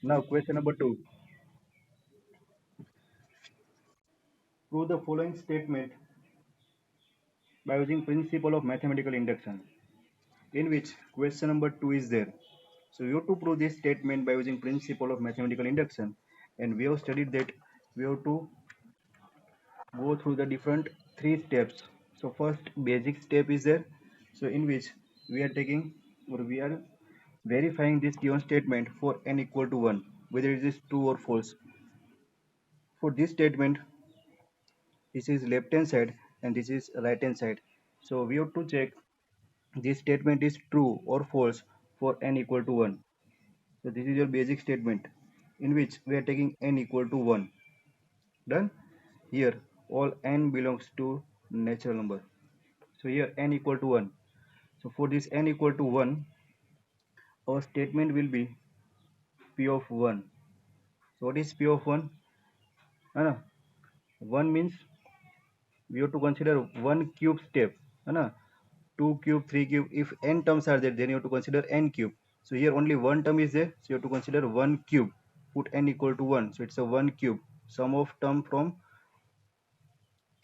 Now question number 2. Prove the following statement by using principle of mathematical induction. In which question number 2 is there. So you have to prove this statement by using principle of mathematical induction, and we have studied that we have to go through the different three steps. So first basic step is there. So in which we are taking or we are verifying this given statement for n equal to 1, whether it is true or false. For this statement, this is left hand side and this is right hand side. So we have to check this statement is true or false for n equal to 1. So this is your basic statement in which we are taking n equal to 1. Done? Here all n belongs to natural number. So here n equal to 1. So for this n equal to 1, our statement will be p of 1. So what is p of 1? 1 means we have to consider 1 cube step. 2 cube, 3 cube. If n terms are there, then you have to consider n cube. So here only one term is there, so you have to consider 1 cube. Put n equal to 1, so it's a 1 cube. Sum of term from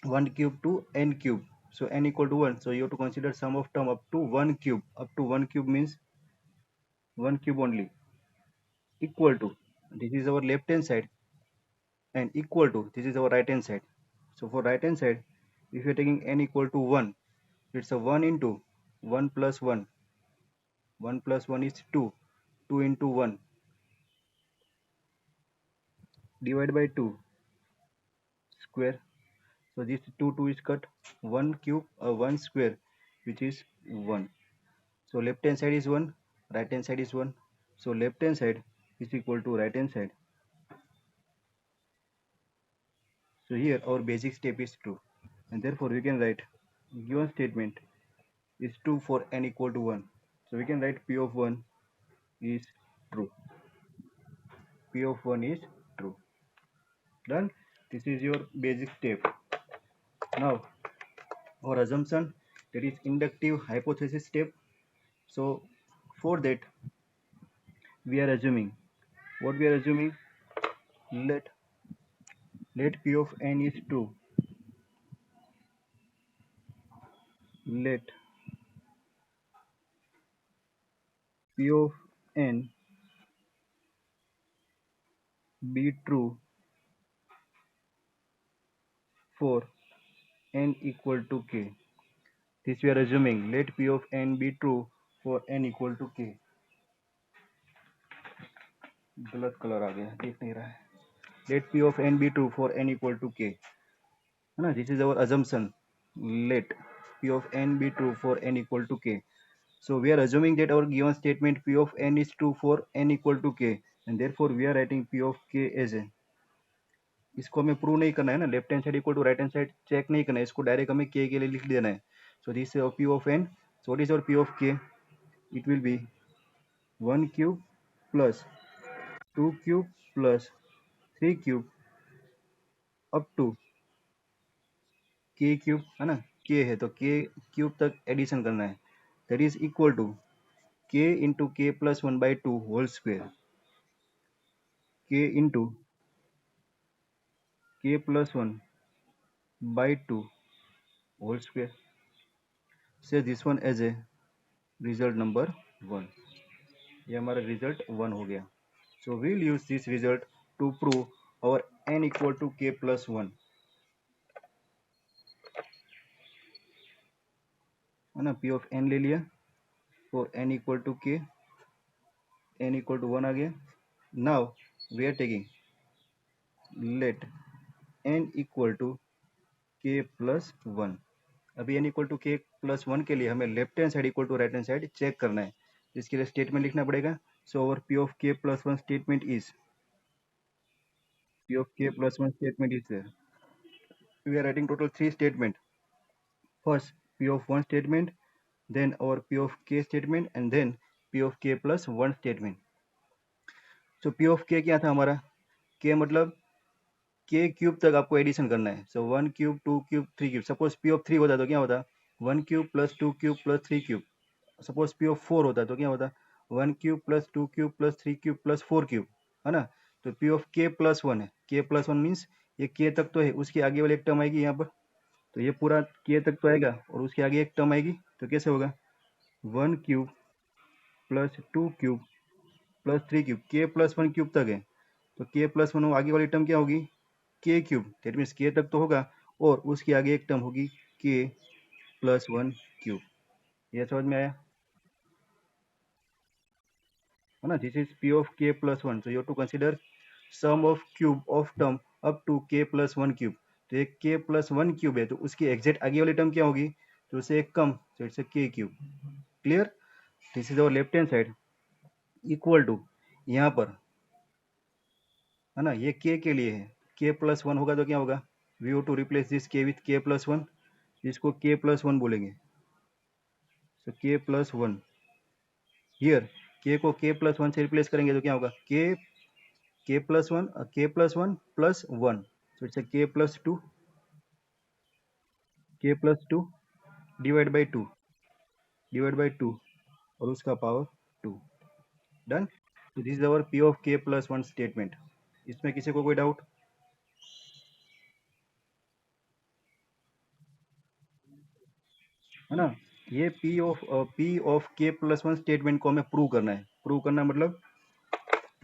1 cube to n cube. So n equal to 1, so you have to consider sum of term up to 1 cube. Up to 1 cube means 1 cube only. Equal to, this is our left hand side, and equal to, this is our right hand side. So for right hand side, if you are taking n equal to 1, it's a 1 into 1 plus 1. 1 plus 1 is 2. 2 into 1 divided by 2 square. So this 2 is cut. 1 cube or 1 square, which is 1. So left hand side is 1, right hand side is 1. So left hand side is equal to right hand side. So here our basic step is true, and therefore we can write given statement is true for n equal to 1. So we can write p of 1 is true. P of 1 is true. Done. This is your basic step. Now our assumption, that is inductive hypothesis step. So for that we are assuming, what we are assuming, let p of n is true. Let p of n be true for n equal to k. This we are assuming, let p of n be true for n equal to k. गलत colour आ गया, देख नहीं रहा है. Let p of n be true for n equal to k. है ना, this is our assumption. Let p of n be true for n equal to k. So we are assuming that our given statement p of n is true for n equal to k, and therefore we are writing p of k as a, इसको हमें prove नहीं करना है ना, left hand side equal to right hand side check नहीं करना है, इसको डायरेक्ट हमें के लिए लिख देना है. So this P of N. So what is our P of K? It will be 1 cube plus 2 cube plus 3 cube up to K cube, है ना, के है तो के क्यूब तक एडिशन करना है. That is equal to K into K plus 1/2 whole square. K into K plus 1/2 whole square. Say this one as a result number 1. ये हमारा रिजल्ट 1 हो गया. So we'll use this result to prove our n equal to k plus 1, है ना. p of n ले लिया for n equal to k, n equal to 1 आ गया. Now we are taking let n equal to k plus 1. अभी n equal to k plus 1 के लिए हमें left hand side equal to right hand side check करना है. इसके लिए स्टेटमेंट लिखना पड़ेगा. So our p of k plus 1 statement is, p of k plus 1 statement is there. We are writing total 3 statement. First p of 1 statement, then our p of k statement, and then p of k plus 1 statement. So p of k क्या था हमारा? k मतलब k cube तक आपको addition करना है. सो 1 cube 2 cube 3 cube. Suppose p of 3 होता तो क्या होता? 1 cube plus 2 cube plus 3 cube. Suppose p of 4 होता तो क्या होता? 1 cube plus 2 cube plus 3 cube plus 4 cube. है ना। तो P of K plus one है, के प्लस वन मीन्स ये के तक तो है, उसकी आगे वाली एक टर्म आएगी यहाँ पर, तो ये पूरा के तक तो आएगा और उसके आगे एक टर्म आएगी, तो कैसे होगा, one cube plus two cube plus three cube, के प्लस वन क्यूब तक है, तो के प्लस वन आगे वाली टर्म क्या होगी, के क्यूब, दैट मीन्स के तक तो होगा और उसके आगे एक टर्म होगी के प्लस वन क्यूब। ये समझ में आया, है ना। This is P of K plus one, so you have to consider sum of cube of term up to K plus one cube. तो एक के प्लस वन क्यूब है तो उसकी एग्जैक्ट आगे वाली टर्म क्या होगी, तो उससे एक कम, तो it's K cube. Clear, this is our left hand side equal to, यहाँ पर है ना, ये के लिए है, के प्लस वन होगा तो क्या होगा, we have to replace this K with K plus one, इसको के प्लस वन बोलेंगे, तो के प्लस वन हियर, के को के प्लस वन से रिप्लेस करेंगे तो क्या होगा, K plus one, K plus one plus one, तो it's K plus two divide by two, और उसका पावर टू। डन, तो this is our P of K plus one statement. इसमें किसी को कोई डाउट, है ना। ये P of K plus one statement को हमें प्रूव करना है, प्रूव करना मतलब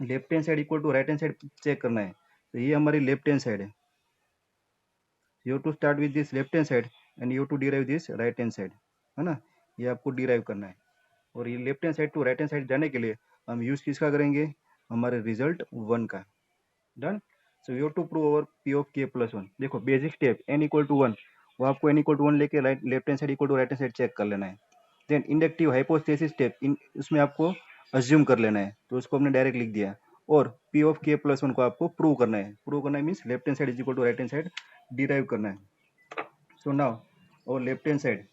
left hand side equal to right hand side check करना है, तो ये हमारी लेफ्ट हैंड साइड है, you to start with this left hand side and you to derive this right hand side, है ना, ये आपको डिराइव करना है। और ये left hand side to right hand side जाने के लिए हम यूज किसका करेंगे, हमारे रिजल्ट वन का। Done, so you to prove our P of K plus one. देखो basic step N equal to one, वो आपको एन इक्वल टू वन लेके right left hand side equal to right hand side check कर लेना है। Then inductive hypothesis step, in उसमें आपको assume कर लेना है, तो उसको हमने डायरेक्ट लिख दिया। और P of K plus one को आपको प्रूव करना है, प्रूव करना है means left hand side is equal to right hand side derive करना है। So now our left hand side,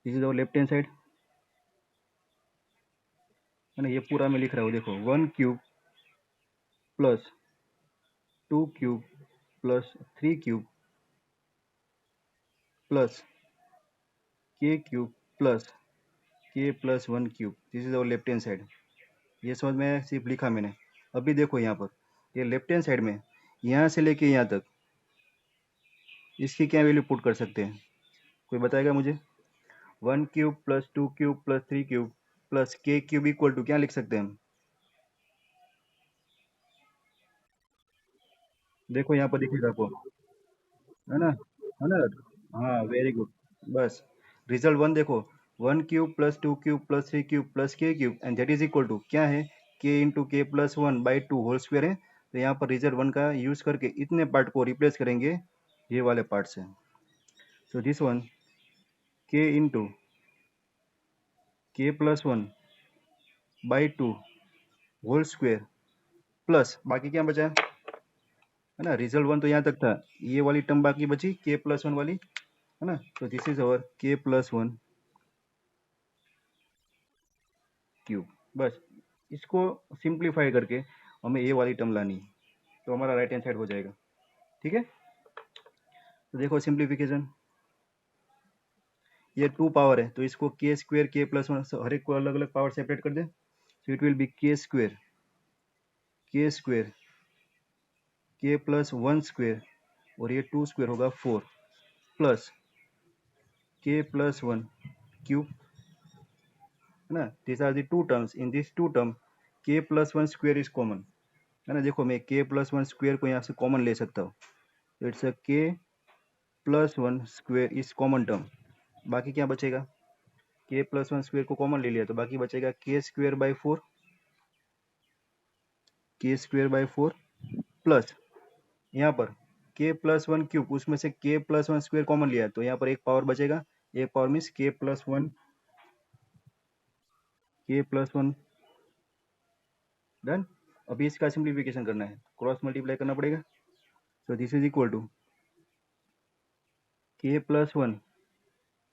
this is our left hand side, है ना, ये पूरा मैं लिख रहा हूँ, देखो one cube plus two cube plus three cube plus K cube plus K plus one cube, this is our left hand side. ये समझ में सिर्फ लिखा मैंने। अभी देखो यहाँ पर ये लेफ्ट हैंड साइड में यहाँ से लेके यहाँ तक इसकी क्या वैल्यू पुट कर सकते हैं, कोई बताएगा मुझे। One cube plus two cube plus three cube plus K cube equal to क्या लिख सकते हैं हम, देखो यहाँ पर दिखेगा आपको, है ना, है ना, हाँ वेरी गुड। बस रिजल्ट वन देखो, one cube plus two cube plus three cube plus K cube and that is equal to क्या है, K into K plus one by two whole square है। तो यहाँ पर रिजल्ट वन का use करके इतने पार्ट को रिप्लेस करेंगे ये वाले पार्ट से। So this one K into K plus one by two whole square plus बाकी क्या बचा है ना, रिजल्ट वन तो यहाँ तक था, ये वाली टर्म बाकी बची के प्लस वन वाली, है ना। तो दिस इज अवर के प्लस वन क्यूब। बस इसको सिंप्लीफाई करके हमें ये वाली टर्म लानी है, तो हमारा राइट हैंड साइड हो जाएगा। ठीक है, तो देखो सिंप्लीफिकेशन, ये टू पावर है तो इसको के स्क्वेयर के प्लस वन, हर एक को अलग अलग पावर सेपरेट कर दे, so it will be K square K plus one square और ये टू स्क्वेयर होगा four plus K plus one cube, है ना। This are the two terms, in this two term K plus one square is common, है ना। देखो मैं के प्लस वन स्क्वेयर को यहाँ से कॉमन ले सकता हूँ, तो इट्स अ के plus one square is common term. बाकी क्या बचेगा, के प्लस वन स्क्वेयर को कॉमन ले लिया तो बाकी बचेगा के स्क्वेयर बाई फोर, के स्क्वेयर बाई फोर प्लस यहाँ पर के प्लस वन क्यूब, उसमें से के प्लस वन स्क्वेयर कॉमन लिया तो यहाँ पर एक पावर बचेगा, एक power means K plus one. Done, अभी इसका सिंप्लीफिकेशन करना है, क्रॉस मल्टीप्लाई करना पड़ेगा, so this is equal to K plus one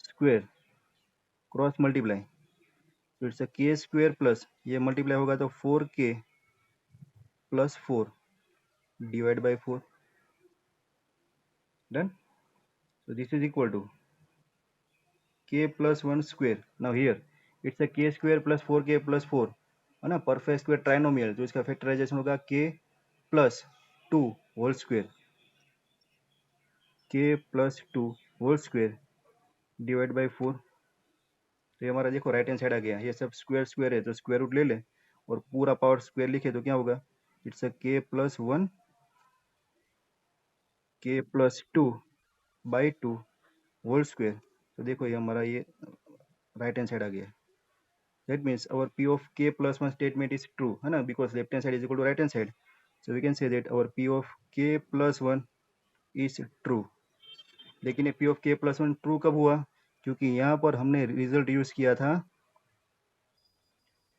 square cross multiply, तो it's a K square plus ये मल्टीप्लाई होगा तो four K plus four divide by four. Done, so this is equal to k plus 1 square. Now here it's a k square plus 4k plus 4 है ना, perfect square trinomial, तो इसका factorisation होगा k+2 whole square divide by 4। तो ये हमारा देखो right hand side आ गया, ये सब स्क्वायर स्क्वायर है तो स्क्वायर रूट ले ले और पूरा पावर स्क्वायर लिखे तो क्या होगा, it's a k+1 k+2 whole square. तो देखो ये हमारा ये राइट हैंड साइड आ गया। That means our p of k+1 statement is true, है ना, because left hand side is equal to right hand side. So we can say that our p of k+1 is true. लेकिन ये p of k+1 true कब हुआ, क्योंकि यहाँ पर हमने रिजल्ट यूज किया था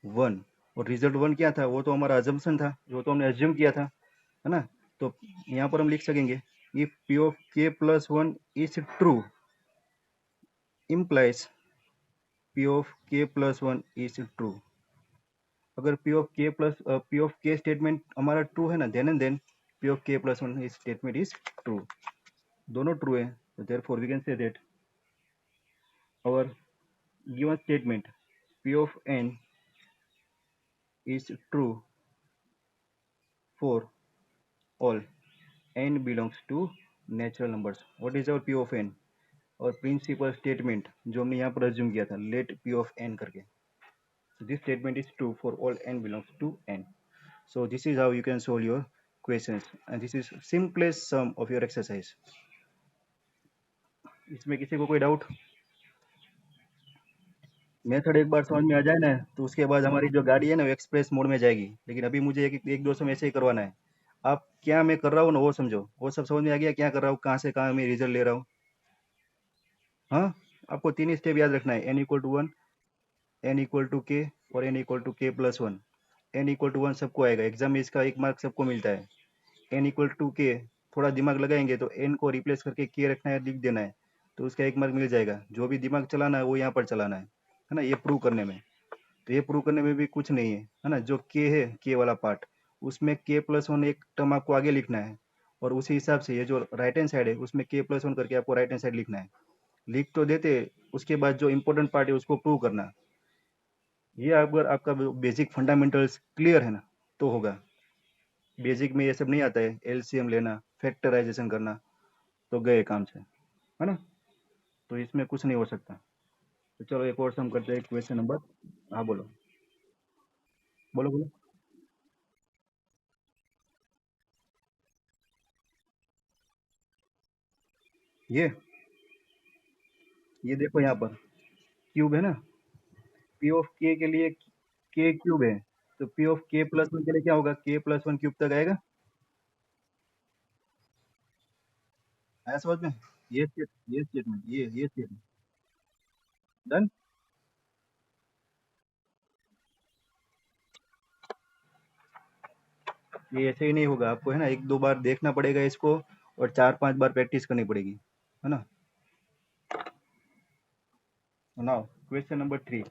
1, और रिजल्ट 1 क्या था, वो तो हमारा अजम्पशन था, जो तो हमने एज्यूम किया था, है ना। तो यहाँ पर हम लिख सकेंगे if p of k+1 is true implies p of k+1 is true। अगर P of K स्टेटमेंट हमारा ट्रू है ना, then P of K+1 statement is true, दोनों ट्रू है। तो therefore we can say that our given statement P of n is true for all n belongs to natural numbers। What is our P of n, our principle statement जो हमने यहाँ पर assume किया था let P of n करके। So this statement is true for all n belongs to n. So this is how you can solve your questions, and this is simplest sum of your exercise. इसमें किसी को कोई doubt, method एक बार समझ में आ जाए ना तो उसके बाद हमारी जो गाड़ी है ना वो एक्सप्रेस मोड में जाएगी। लेकिन अभी मुझे एक दो सम ऐसे ही करवाना है। आप क्या मैं कर रहा हूँ ना वो समझो, वो सब समझ में आ गया क्या कर रहा हूँ, कहाँ से कहाँ मैं रिजल्ट ले रहा हूँ। हाँ, आपको 3 स्टेप याद रखना है, n=1, n=k और n=k+1। n=1 सबको आएगा, एग्जाम में इसका 1 मार्क सबको मिलता है। n=k थोड़ा दिमाग लगाएंगे तो n को रिप्लेस करके k रखना है, लिख देना है, तो उसका 1 मार्क मिल जाएगा। जो भी दिमाग चलाना है वो यहाँ पर चलाना है ना, ये प्रूव करने में। तो ये प्रूव करने में भी कुछ नहीं है ना, जो के है के वाला पार्ट उसमें k+1 एक टर्म आपको आगे लिखना है, और उसी हिसाब से ये जो राइट हैंड साइड है उसमें k+1 करके आपको राइट हैंड साइड लिखना है। लिख तो देते, उसके बाद जो इंपॉर्टेंट पार्ट है उसको प्रूव करना। ये अगर आपका बेसिक फंडामेंटल्स क्लियर है ना तो होगा। बेसिक में ये सब नहीं आता है, एलसीएम लेना, फैक्टराइजेशन करना, तो गए काम से, है ना। तो इसमें कुछ नहीं हो सकता। तो चलो एक और सम करते हैं, क्वेश्चन नंबर, हाँ बोलो बोलो बोलो। ये देखो यहाँ पर क्यूब है ना, पी ऑफ के के लिए के क्यूब है, तो पी ऑफ k+1 के लिए क्या होगा, k+1 क्यूब तक आएगा। आया समझ में, ये स्टेटमेंट ये स्टेटमेंट डन। ये ऐसे ही नहीं होगा, आपको है ना एक दो बार देखना पड़ेगा इसको, और 4-5 बार प्रैक्टिस करनी पड़ेगी, है ना। Now question number 3।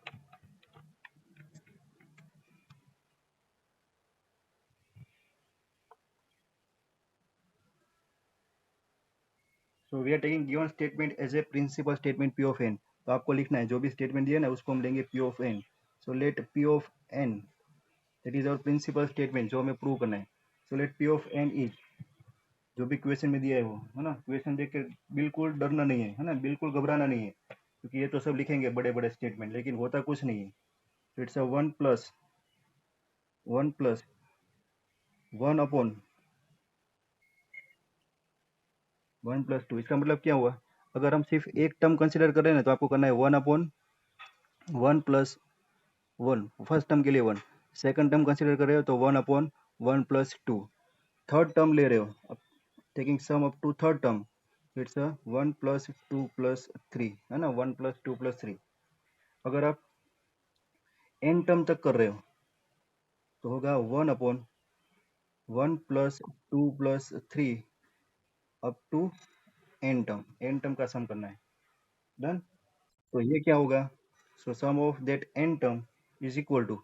So we are taking given statement as a principle statement P of N. तो आपको लिखना है जो भी स्टेटमेंट दिया ना उसको हम लेंगे P of N. So let P of N, that is our principle statement जो हमें प्रूव करना है। So let P of N is, जो भी क्वेश्चन में दिया है वो, है ना, क्वेश्चन देख के बिल्कुल डरना नहीं है ना, बिल्कुल घबराना नहीं है, क्योंकि ये तो सब लिखेंगे बड़े बड़े स्टेटमेंट, लेकिन होता कुछ नहीं है। तो इट्स अ 1+1 1+2। इसका मतलब क्या हुआ, अगर हम सिर्फ एक टर्म कंसिडर कर रहे हैं ना तो आपको करना है 1/1+1, फर्स्ट टर्म के लिए 1। सेकंड टर्म कंसिडर कर रहे हो तो 1/1+2। थर्ड टर्म ले रहे हो, अब taking sum up to third term, it's a 1+2+3, है ना, 1+2+3। अगर आप एन टर्म तक कर रहे हो तो होगा 1/1+2+3 अप टू एन टर्म का सम करना है। डन। तो ये क्या होगा, so sum of that N term is equal to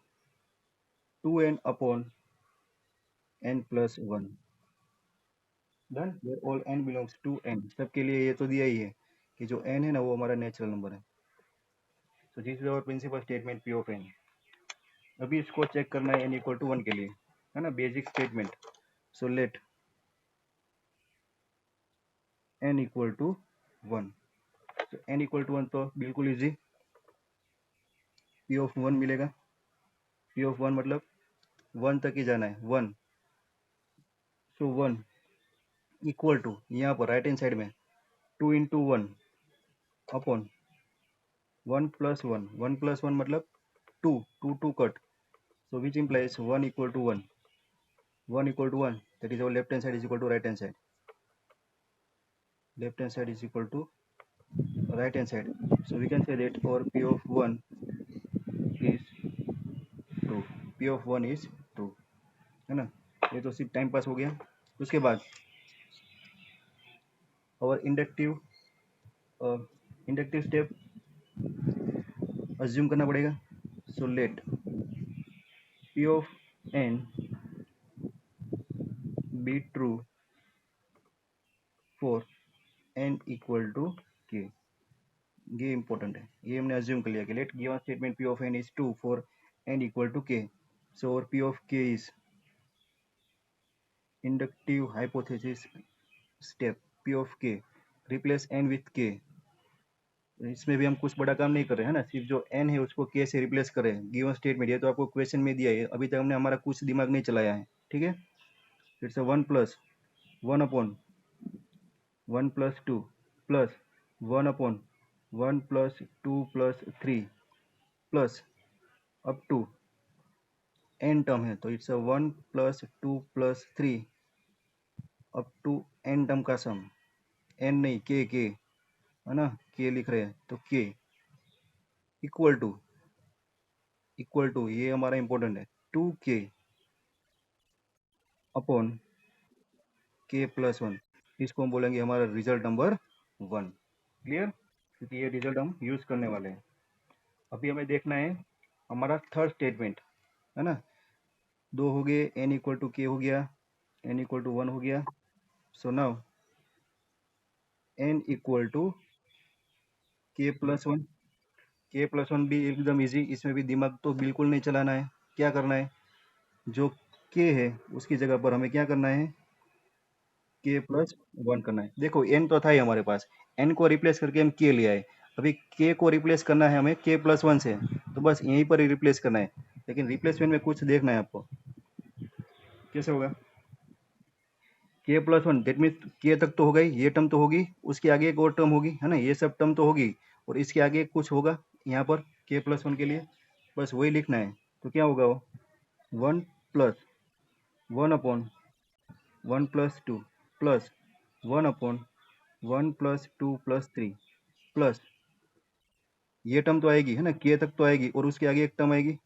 2n/n+1। Done, where all n belongs to n, सबके लिए ये तो दिया ही है कि जो n है ना वो हमारा नेचुरल नंबर है। So this is our principle statement p of n। अभी इसको चेक करना है n इक्वल टू 1 के लिए, है ना, basic statement. So let n equal to 1। तो n इक्वल टू 1 तो बिल्कुल इजी, p ऑफ 1 मिलेगा। p ऑफ 1 मतलब 1 तक ही जाना है, 1। सो 1 इक्वल टू, यहाँ पर राइट हैंड साइड में 2 इंटू 1 अपॉन 1 प्लस 1। 1 प्लस 1 मतलब 2, 2 2 cut, so which implies 1 equal to 1, 1 equal to 1, that is our left hand side is equal to right hand side, left hand side is equal to right hand side, so we can say that our p of 1 is true, p of 1 is true, है ना। ये तो सिर्फ time pass हो गया। उसके बाद और इंडक्टिव स्टेप अज्यूम करना पड़ेगा। So let p of n be true for n equal to k। ये इंपॉर्टेंट है, ये हमने अज्यूम कर लिया कि let given statement p of n is true for n equal to k। So our p of k is inductive hypothesis step p of k replace n with k। इसमें भी हम कुछ बड़ा काम नहीं कर रहे हैं ना, सिर्फ जो n है उसको k से रिप्लेस करें गिवन स्टेटमेंट। ये तो आपको क्वेश्चन में दिया है, अभी तक हमने हमारा कुछ दिमाग नहीं चलाया है, ठीक है। It's 1 plus 1 upon 1 plus 2 plus 1 upon 1 plus 2 plus 3 plus up to n term है, तो it's 1 plus 2 plus 3 up to n term का सम। n नहीं, k है ना, k लिख रहे हैं, तो k इक्वल टू ये हमारा इंपॉर्टेंट है 2k अपॉन k प्लस 1। इसको हम बोलेंगे हमारा रिजल्ट नंबर 1। क्लियर, क्योंकि ये रिजल्ट हम यूज करने वाले हैं। अभी हमें देखना है हमारा थर्ड स्टेटमेंट, है ना। दो हो गए, n इक्वल टू k हो गया, n इक्वल टू 1 हो गया। सो now n equal to k plus 1। k plus 1 भी एकदम इजी, इसमें भी दिमाग तो बिल्कुल नहीं चलाना है। क्या करना है, जो k है उसकी जगह पर हमें क्या करना है, k प्लस 1 करना है। देखो n तो था ही हमारे पास, n को रिप्लेस करके हम k ले आए। अभी k को रिप्लेस करना है हमें k प्लस 1 से, तो बस यहीं पर ही रिप्लेस करना है। लेकिन रिप्लेसमेंट में कुछ देखना है आपको, कैसे होगा। k plus 1 that means k तक तो हो गई, ये टर्म तो होगी, उसके आगे एक और टर्म होगी, है ना, ये सब टर्म तो होगी, और इसके आगे कुछ होगा यहाँ पर k प्लस 1 के लिए, बस वही लिखना है। तो क्या होगा वो 1 plus 1 upon 1 plus 2 plus 1 upon 1 plus 2 plus 3 plus ये टर्म तो आएगी, है ना, k तक तो आएगी, और उसके आगे एक टर्म आएगी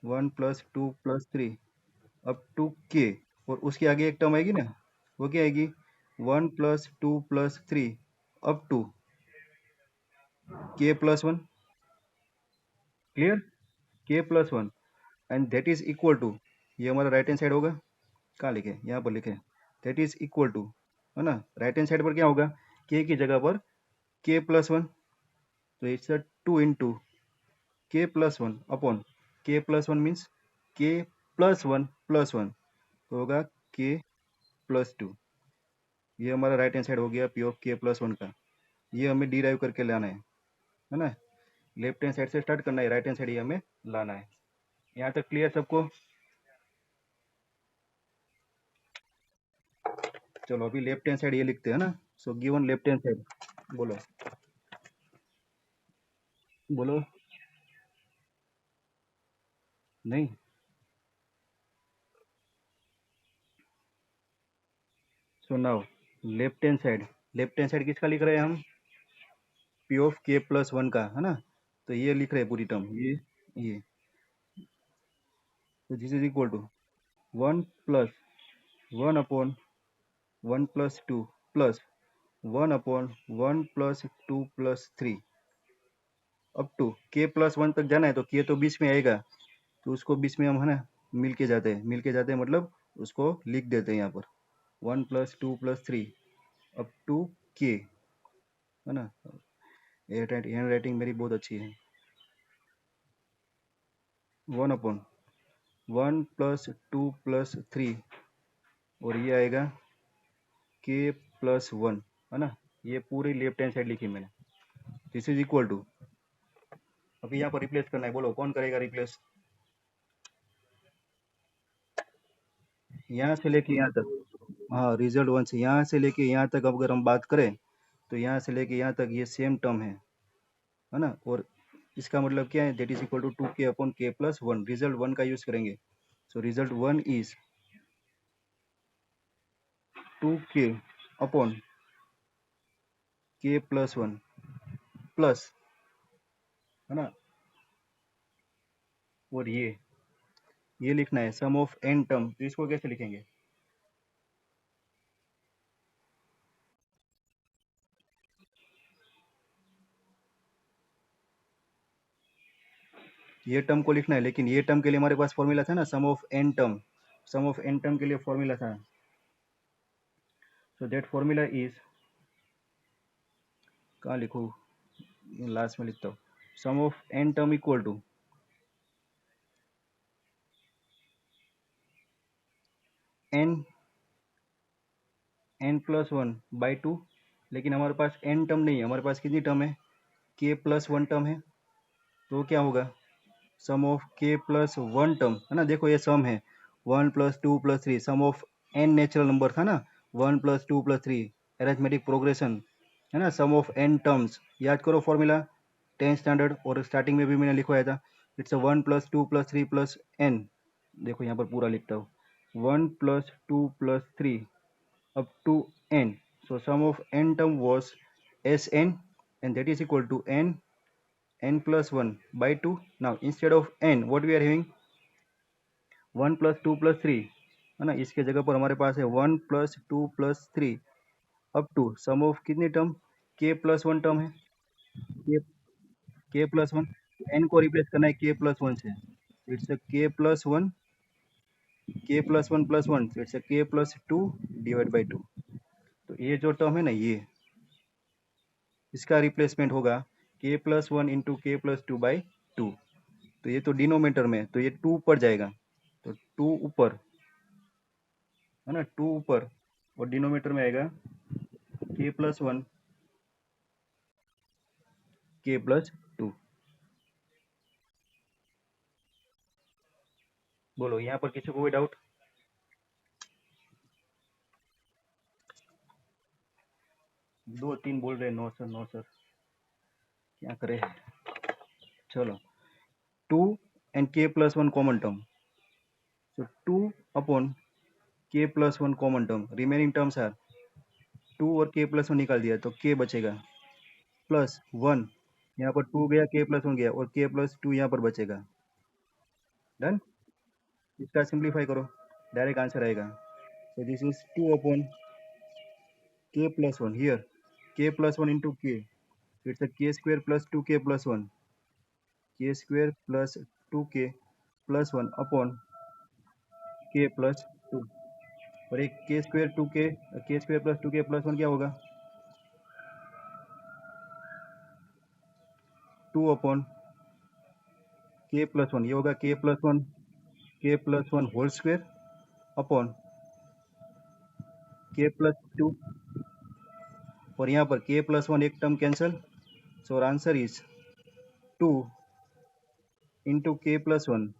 1 plus 2 plus 3 up to k, और उसके आगे एक टर्म आएगी ना, वो क्या आएगी 1 plus 2 plus 3 up to k plus 1। Clear, k plus 1 and that is equal to, ये हमारा राइट हैंड साइड होगा। कहाँ लिखे, यहाँ पर लिखे, दैट इज इक्वल टू, है ना, राइट हैंड साइड पर क्या होगा, k की जगह पर k प्लस 1, तो it's 2 into k plus 1 upon k plus 1 means k plus 1 तो होगा k प्लस 2। ये हमारा राइट हैंड साइड हो गया p ऑफ k प्लस 1 का। ये हमें डिराइव करके लाना है ना, लेफ्ट हैंड साइड से स्टार्ट करना है, राइट हैंड साइड ये हमें लाना है। यहाँ तक क्लियर सबको। चलो अभी लेफ्ट हैंड साइड ये लिखते हैं ना। So given left hand side, बोलो बोलो, नहीं, so now left hand side किसका लिख रहे हैं हम, p ऑफ k प्लस 1 का, है ना। तो ये लिख रहे हैं पूरी टर्म, ये तो this is equal to 1 plus 1 upon 1 plus 2 plus 1 upon 1 plus 2 plus 3 up to k plus 1 तक जाना है, तो k तो बीच में आएगा, तो उसको बीच में हम, है ना, मिल के जाते हैं मतलब उसको लिख देते हैं यहाँ पर 1 plus 2 plus 3 up to k, है ना। हैंड राइटिंग मेरी बहुत अच्छी है। 1 अपॉन 1+2+3 और ये आएगा k+1, है ना। ये पूरी लेफ्ट हैंड साइड लिखी मैंने। दिस इज इक्वल टू, अभी यहाँ पर रिप्लेस करना है, बोलो कौन करेगा रिप्लेस। यहाँ से लेके यहाँ तक, हाँ रिजल्ट 1 से यहाँ से लेके यहाँ तक अगर हम बात करें तो यहाँ से लेके यहाँ तक ये सेम टर्म है ना। और इसका मतलब क्या है, that is equal to 2k/k+1, result 1 का यूज करेंगे। So result 1 is 2k/k+1 plus, है ना। और ये लिखना है सम ऑफ n टर्म। तो इसको कैसे लिखेंगे, ये टर्म को लिखना है, लेकिन ये टर्म के लिए हमारे पास फॉर्मूला था ना, sum of n term. Sum of n term के लिए फॉर्मूला था, सो दैट फॉर्मूला इज, कहाँ लिखूँ, लास्ट में लिखता हूँ, sum of n term equal to n+1/2। लेकिन हमारे पास n टर्म नहीं है, हमारे पास कितनी टर्म है, k+1 टर्म है। तो क्या होगा, सम ऑफ k+1 टर्म, है ना। देखो ये सम है 1+2+3, सम ऑफ n नेचुरल नंबर था ना, 1+2+3 अरिथमेटिक प्रोग्रेशन, है ना। सम ऑफ n टर्म्स, याद करो फॉर्मूला 10th स्टैंडर्ड, और स्टार्टिंग में भी मैंने लिखवाया था, इट्स 1+2+3+n। देखो यहाँ पर पूरा लिखता हूँ, 1+2+3 up to n. So sum of n term was Sn, and that is equal to n+1/2. Now instead of n, what we are having, 1+2+3, है ना। इसके जगह पर हमारे पास है 1+2+3 अप टू सम ऑफ कितनी टर्म, k+1 टर्म है, k k+1। n को रिप्लेस करना है k+1 से, it's a k+1 it's a k+2/2। तो ये जो टर्म है ना, ये इसका रिप्लेसमेंट होगा k+1 इंटू k+2/2। तो ये तो डिनोमीटर में, तो ये 2 ऊपर जाएगा, तो 2 ऊपर, है ना, 2 ऊपर, और डिनोमीटर में आएगा k+1 k+2। बोलो यहाँ पर किसी को कोई डाउट, 2-3 बोल रहे नो सर, नो सर, क्या करे। चलो 2 and k+1 common term, so 2/k+1 common term, remaining terms are 2 और k+1 निकाल दिया तो k बचेगा, प्लस 1, यहाँ पर 2 गया, k+1 गया, और k+2 यहाँ पर बचेगा। डन, इसका सिंप्लीफाई करो, डायरेक्ट आंसर आएगा। So this is 2/k+1 here, k+1 into k, it's a k square plus 2k+1, k square plus 2k plus 1 upon k+2। और एक k square 2k, k square plus 2k plus 1 क्या होगा, 2/k+1, ये होगा k+1 whole square upon k+2, और यहाँ पर k+1 एक term cancel, so answer is 2 into k+1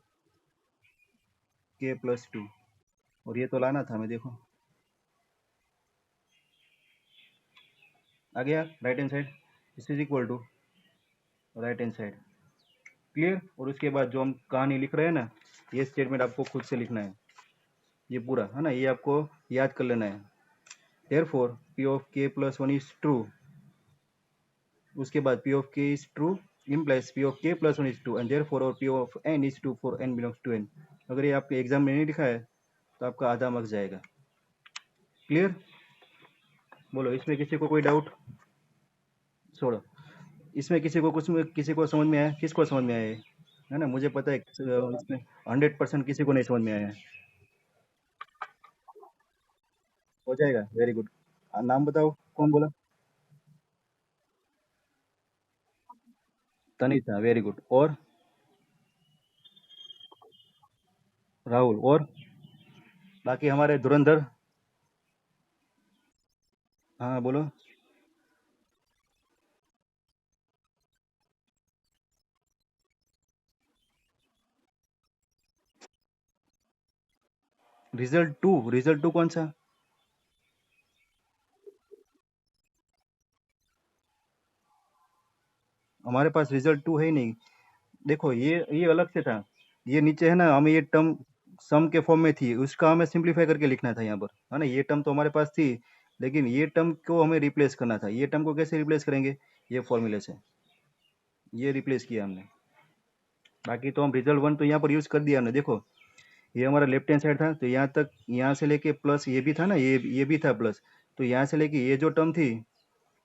k+2। और ये तो लाना था मैं, देखो आ गया right hand side, this is equal to right hand side. Clear. और उसके बाद जो हम कहानी लिख रहे हैं ना, ये स्टेटमेंट आपको खुद से लिखना है, ये पूरा, है ना, ये आपको याद कर लेना है। Therefore p of k+1 is true, उसके बाद p of k is true implies p of k+1 is 2, and therefore our p of n is 2 for n belongs to n। अगर ये आपके एग्जाम में नहीं लिखा है तो आपका आधा मार्क्स जाएगा। क्लियर। बोलो इसमें किसी को कोई डाउट, छोड़ो, इसमें किसी को समझ में आया, किसको समझ में आया है ना। मुझे पता है इसमें 100% किसी को नहीं समझ में आया है। हो जाएगा, वेरी गुड। नाम बताओ, कौन बोला, तनिषा, वेरी गुड। और राहुल और बाकी हमारे धुरंधर। हाँ बोलो। रिजल्ट टू कौन सा? हमारे पास रिजल्ट टू है ही नहीं। देखो ये अलग से था। ये नीचे है ना, हमें ये टर्म सम के फॉर्म में थी, उसका हमें सिंप्लीफाई करके लिखना था यहाँ पर, है ना। ये टर्म तो हमारे पास थी, लेकिन ये टर्म को हमें रिप्लेस करना था। ये टर्म को कैसे रिप्लेस करेंगे? ये फॉर्मूले से ये रिप्लेस किया हमने। बाकी तो हम रिजल्ट वन तो यहाँ पर यूज कर दिया हमने। देखो ये हमारा लेफ्ट हैंड साइड था, तो यहाँ तक, यहाँ से लेके प्लस ये भी था ना, ये भी था प्लस। तो यहाँ से लेके ये जो टर्म थी,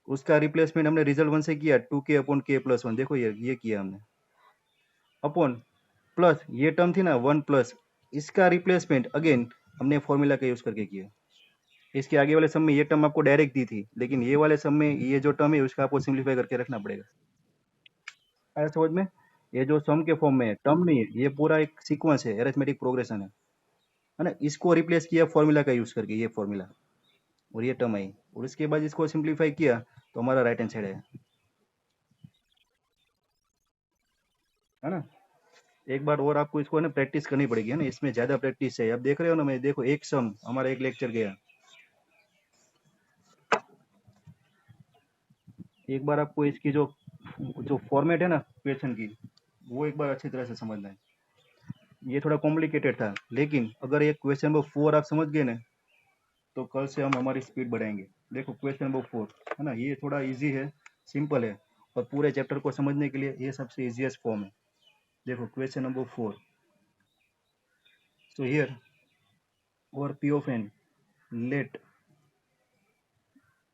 उसका रिप्लेसमेंट हमने रिजल्ट वन से किया, 2k/k+1। देखो ये किया हमने, अपॉन प्लस ये टर्म थी ना 1+, इसका रिप्लेसमेंट अगेन हमने फॉर्मूला का यूज करके किया। इसके आगे वाले सम में ये टर्म आपको डायरेक्ट दी थी, लेकिन ये वाले सम में ये जो टर्म है उसका आपको सिंप्लीफाई करके रखना पड़ेगा। आया समझ में? ये जो सम के फॉर्म में है, टर्म नहीं है, ये पूरा एक सीक्वेंस है, एरिथमेटिक प्रोग्रेशन है ना। इसको रिप्लेस किया फॉर्मूला का यूज करके, ये फॉर्मूला, और ये टर्म आई, और इसके बाद इसको सिंप्लीफाई किया तो हमारा राइट हैंड साइड है ना। एक बार और आपको इसको है ना प्रैक्टिस करनी पड़ेगी, है ना, इसमें ज्यादा प्रैक्टिस है। आप देख रहे हो ना, मैं देखो एक सम हमारा एक लेक्चर गया। एक बार आपको इसकी जो जो फॉर्मेट है ना क्वेश्चन की, वो एक बार अच्छी तरह से समझना है। ये थोड़ा कॉम्प्लिकेटेड था, लेकिन अगर ये क्वेश्चन नंबर 4 आप समझ गए ना, तो कल से हम हमारी स्पीड बढ़ाएंगे। देखो क्वेश्चन नंबर 4 है ना, ये थोड़ा इजी है, सिंपल है, और पूरे चैप्टर को समझने के लिए ये सबसे इजीएस्ट फॉर्म है। देखो क्वेश्चन नंबर 4। सो हियर और P of N, let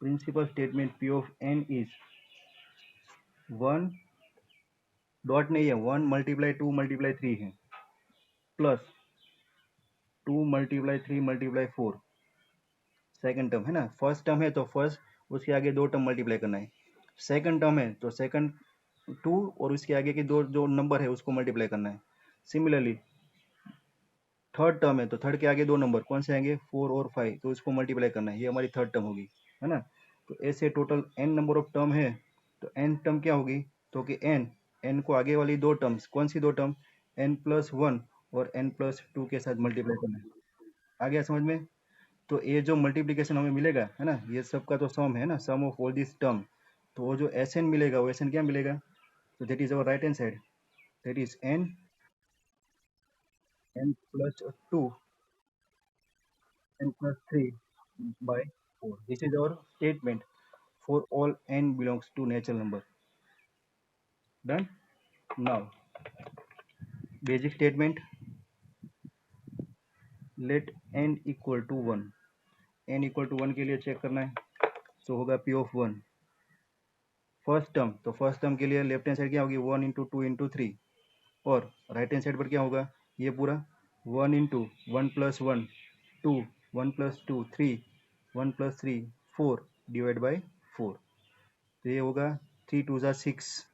principle statement P of N is 1, dot नहीं है, 1 × 2 × 3 है, प्लस 2 × 3 × 4। सेकंड टर्म है ना, फर्स्ट टर्म है तो फर्स्ट, उसके आगे दो टर्म मल्टीप्लाई करना है। सेकंड टर्म है तो सेकंड 2, और उसके आगे के दो जो नंबर है उसको मल्टीप्लाई करना है। सिमिलरली थर्ड टर्म है तो थर्ड के आगे दो नंबर कौन से आएंगे, 4 और 5, तो उसको मल्टीप्लाई करना है। ये हमारी थर्ड टर्म होगी, है ना। तो ऐसे total N number of term है, तो एन टर्म क्या होगी, तो कि एन, एन को आगे वाली दो टर्म्स, कौन सी दो टर्म, n+1 और n+2 के साथ मल्टीप्लाई करना है। आ गया समझ में? तो ये जो मल्टीप्लीकेशन हमें मिलेगा, है ना, ये सब का तो सम है ना, sum of all this term. तो वो जो एस एन मिलेगा, वो एस एन क्या मिलेगा, तो that is our right hand side, that is n+2, n+3/4। This is our statement for all n belongs to natural number. Done. Now basic statement, let n = 1। n = 1 के लिए check करना है, तो होगा p of 1 first term. तो first term के लिए left hand side क्या होगी, 1 × 2 × 3, और राइट हैंड साइड पर क्या होगा, ये पूरा 1 × 1 + 1 2, 1 + 2 3, 1 + 3 4 /4। तो ये होगा 3 × 2 = 6,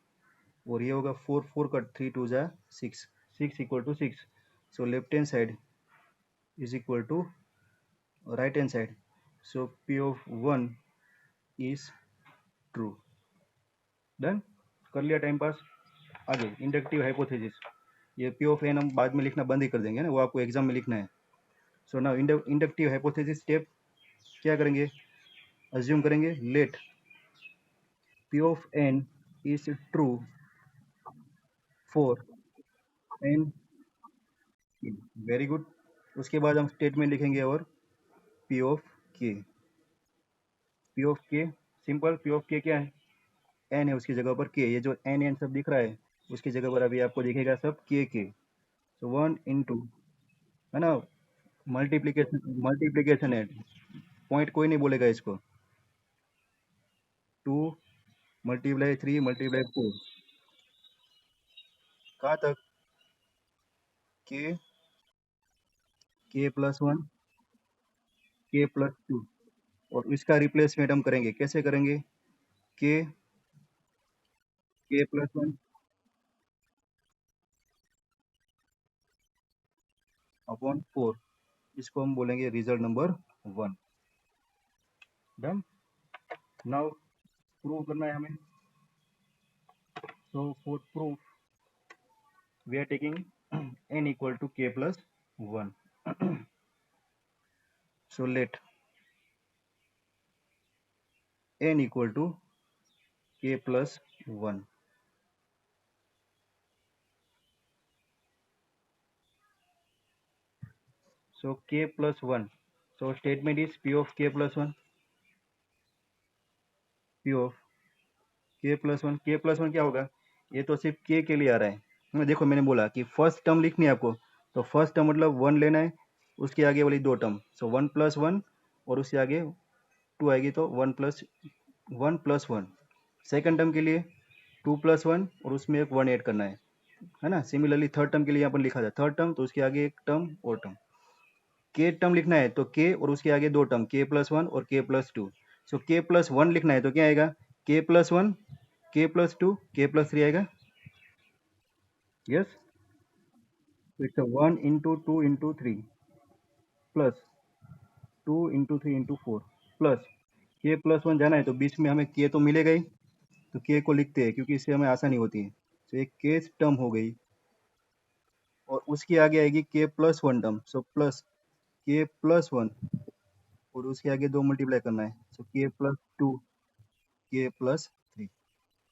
और ये होगा 4 4 cut, 3 × 2 = 6, 6 = 6। So left hand side is equal to right hand side, so p of 1 is true. Done. कर लिया टाइम पास। आगे इंडक्टिव हाइपोथेसिस, ये पी ऑफ एन हम बाद में लिखना बंद ही कर देंगे ना, वो आपको एग्जाम में लिखना है। So now inductive hypothesis step क्या करेंगे, अज्यूम करेंगे let P of N is true for N. Very good. उसके बाद हम स्टेटमेंट लिखेंगे, और P of K, P of K simple, P of K क्या है, एन है उसकी जगह पर के, ये जो एन एन सब दिख रहा है उसकी जगह पर अभी आपको दिखेगा सब के। सो 1 × है ना, मल्टीप्लीकेशन है, पॉइंट कोई नहीं बोलेगा इसको, 2 × 3 × 4, कहाँ तक, के, k+1, k+2, और इसका रिप्लेसमेंट हम करेंगे, कैसे करेंगे, के, k+1, अपॉन 4, इसको हम बोलेंगे result number 1। Done. Now prove करना है हमें। So for proof, we are taking n equal to k plus 1. So let n equal to k plus 1. So k plus 1. So statement is p of k plus 1. p of k plus 1. k plus 1 क्या होगा? ये तो सिर्फ k के लिए आ रहा है। देखो मैंने बोला कि फर्स्ट टर्म लिखनी है आपको, तो फर्स्ट टर्म मतलब 1 लेना है, उसके आगे वाली दो टर्म, सो 1 प्लस 1 और उससे आगे 2 आएगी, तो 1 प्लस 1। सेकेंड टर्म के लिए 2 प्लस 1 और उसमें एक 1 ऐड करना है ना। सिमिलरली थर्ड टर्म के लिए यहाँ पर लिखा था थर्ड टर्म, तो उसके आगे एक टर्म और टर्म। के टर्म लिखना है तो के और उसके आगे दो टर्म, के प्लस 1 और के प्लस 2। सो के प्लस 1 लिखना है तो क्या आएगा? के प्लस 1, के प्लस 2, के प्लस 3 आएगा। यस, तो it's 1 into 2 into 3 plus 2 into 3 into 4 plus K plus 1 जाना है तो बीच में हमें के तो मिलेगा ही, तो के को लिखते हैं क्योंकि इससे हमें आसानी होती है। तो एक के टर्म हो गई और उसके आगे आएगी के plus 1 term, so plus K plus 1 और उसके आगे दो मल्टीप्लाई करना है, सो के plus 2, K plus 3।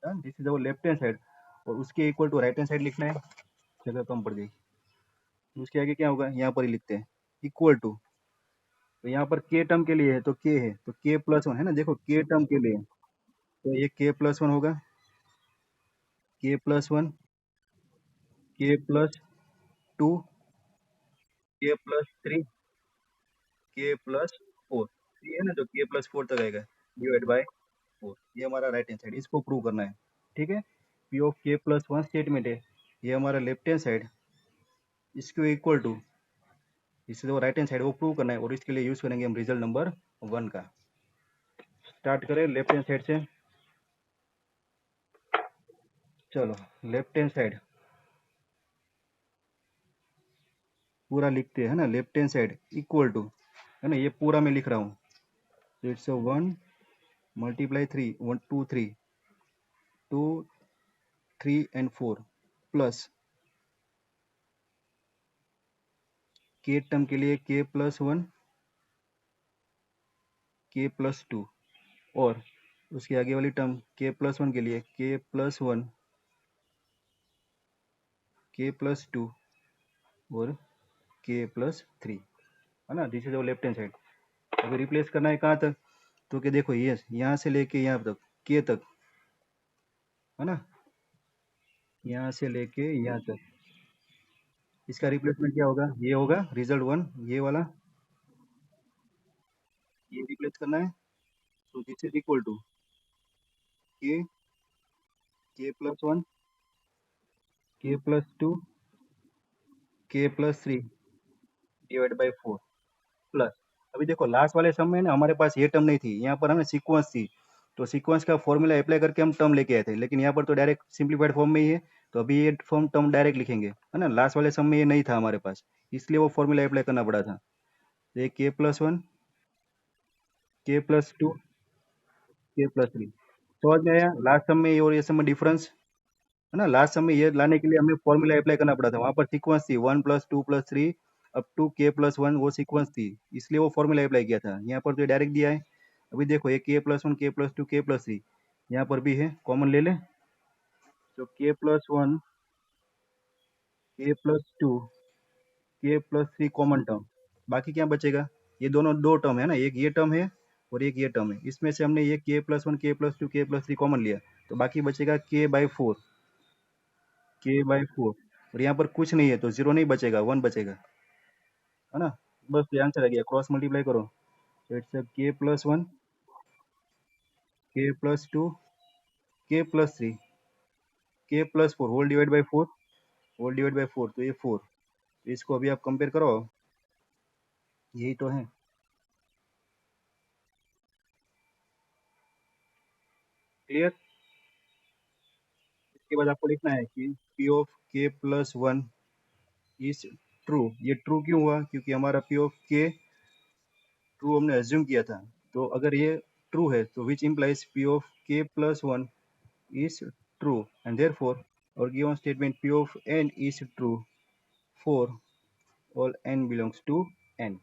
This is our left hand side, और उसके equal to right hand side लिखना है, जगह कम पड़ गई। उसके आगे क्या होगा, यहाँ पर ही लिखते हैं इक्वल टू। तो यहाँ पर के टर्म के लिए है तो के है, तो के प्लस 1 है ना, देखो के टर्म के लिए, तो ये के प्लस 1 होगा, के प्लस 1, के plus 2, K plus 3, K plus 4। Three है ना, तो के प्लस 4 तक आएगा, डिवाइड बाय 4। ये हमारा राइट हैंड साइड, इसको प्रूव करना है। ठीक है, P of K plus 1 statement है, ये हमारा लेफ्ट हैंड साइड, इसको इक्वल टू इससे जो राइट हैंड साइड वो प्रूव करना है, और इसके लिए यूज करेंगे हम रिजल्ट नंबर 1 का। स्टार्ट करें लेफ्ट हैंड साइड से। चलो लेफ्ट हैंड साइड पूरा लिखते हैं ना, left hand side equal to, है ना, ये पूरा मैं लिख रहा हूँ, तो it's 1 multiply 3, 1 2 3, 2 3 and 4 plus K term के लिए के प्लस 1, के प्लस 2, और उसके आगे वाली टर्म के प्लस 1 के लिए के प्लस 1, के प्लस 2 और के प्लस 3, है ना। This is our left hand side. अभी रिप्लेस करना है कहाँ तक, तो कि देखो ये यहाँ से लेके यहाँ तक, के तक, है ना, यहाँ से लेके यहाँ तक, इसका रिप्लेसमेंट क्या होगा, ये होगा रिजल्ट 1, ये वाला, ये रिप्लेस करना है। तो दिस इज इक्वल टू के, के प्लस 1, के plus 2, K plus 3 divide by 4 plus, अभी देखो लास्ट वाले सम में ना हमारे पास ये टर्म नहीं थी, यहाँ पर हमें सीक्वेंस थी, तो सीक्वेंस का फॉर्मूला अप्लाई करके हम टर्म लेके आए थे, लेकिन यहाँ पर तो डायरेक्ट सिंप्लीफाइड फॉर्म में ही है, तो अभी ये फॉर्म टर्म डायरेक्ट लिखेंगे, है ना। लास्ट वाले सम में ये नहीं था हमारे पास, इसलिए वो फॉर्मूला अप्लाई करना पड़ा था। तो ये के प्लस 1, के प्लस 2, के प्लस 3 समझ में आया। लास्ट सम में ये और ये सम में डिफरेंस, है ना। लास्ट सम में ये लाने के लिए हमें फॉर्मूला अप्लाई करना पड़ा था, वहां पर सीक्वेंस थी 1 plus 2 plus 3 up to K plus 1, वो सीक्वेंस थी, इसलिए वो फॉर्मूला अप्लाई किया था। यहाँ पर तो डायरेक्ट दिया है। अभी देखो ये के प्लस 1, के प्लस 2, के प्लस 3 यहाँ पर भी है, कॉमन ले ले, तो के प्लस 1, के plus 2, K plus 3 common term, बाकी क्या बचेगा, ये दोनों दो टर्म है ना, एक ये टर्म है और एक ये टर्म है, इसमें से हमने ये के प्लस 1, के प्लस 2, के प्लस 3 कॉमन लिया, तो बाकी बचेगा के बाई 4, के बाई 4, और यहाँ पर कुछ नहीं है तो जीरो नहीं बचेगा, 1 बचेगा, है ना। बस ये आंसर आ गया, क्रॉस मल्टीप्लाई करो, तो इट्स के प्लस 1, के plus 2, K plus 3, K plus 4 whole divide by 4, whole divide by 4, तो ये 4, तो इसको अभी आप कंपेयर करो, यही तो है। क्लियर। इसके बाद आपको लिखना है कि P of K plus 1 is true. ये ट्रू क्यों हुआ? क्योंकि हमारा पी ऑफ के ट्रू हमने एज्यूम किया था। तो अगर ये ट्रू है तो which implies P of K plus one is true, and therefore our given statement P of n is true for all n belongs to n।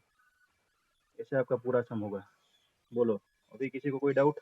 ऐसे आपका पूरा सम होगा। बोलो, अभी किसी को कोई डाउट?